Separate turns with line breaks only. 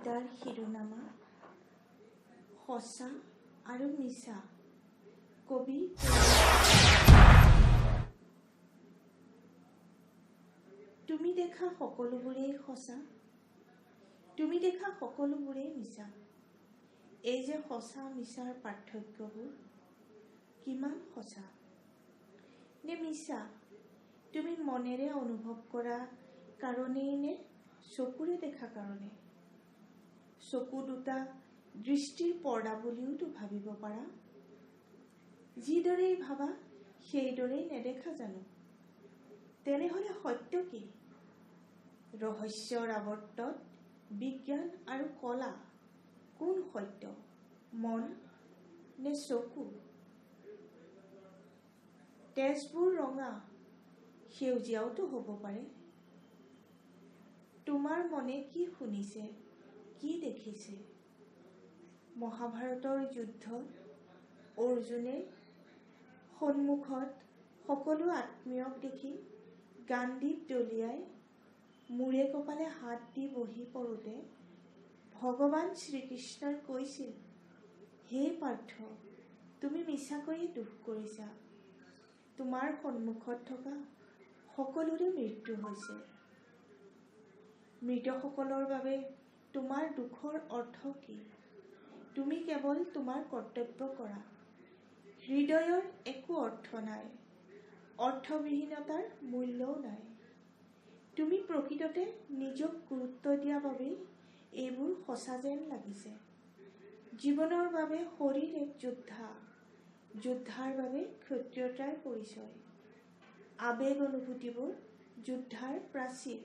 কবিতাৰ শিৰোনামা সঁচা আৰু মিছা। কবি তুমি দেখা সকলোবোৰেই সঁচা, তুমি দেখা সকলোবোৰেই মিছা। এই যে সঁচা মিছাৰ পাৰ্থক্যবোৰ কিমান সঁচা নে মিছা, তুমি মনেৰে অনুভৱ কৰা কাৰণেই নে চকুৰে দেখা কাৰণে? চকু দুটা দৃষ্টিৰ পৰ্দা বুলিওতো ভাবিব পাৰা। যিদৰেই ভাবা সেইদৰেই নেদেখা জানো? তেনেহলে সত্য কি? ৰহস্যৰ আৱৰ্তত বিজ্ঞান আৰু কলা কোন সত্য, মন নে চকু? তেজবোৰ ৰঙা সেউজীয়াওতো হ'ব পাৰে। তোমাৰ মনে কি শুনিছে, কি দেখিছে? মহাভাৰতৰ যুদ্ধত অৰ্জুনে সন্মুখত সকলো আত্মীয়ক দেখি গাণ্ডীৱ দলিয়াই মূৰে কপালে হাত দি বহি পৰোঁতে ভগৱান শ্ৰীকৃষ্ণই কৈছিল, হে পাৰ্থ, তুমি মিছাকৈয়ে দোষ কৰিছা। তোমাৰ সন্মুখত থকা সকলোৰে মৃত্যু হৈছে। মৃতসকলৰ বাবে তোমাৰ দুখৰ অৰ্থ কি? তুমি কেৱল তোমাৰ কৰ্তব্য কৰা। হৃদয়ৰ একো অৰ্থ নাই, অৰ্থবিহীনতাৰ মূল্যও নাই। তুমি প্ৰকৃততে নিজক গুৰুত্ব দিয়া বাবেই এইবোৰ সঁচা যেন লাগিছে। জীৱনৰ বাবে শৰীৰ এক যোদ্ধা, যোদ্ধাৰ বাবে ক্ষত্ৰিয়তাৰ পৰিচয়। আবেগ অনুভূতিবোৰ যোদ্ধাৰ প্ৰাচীৰ।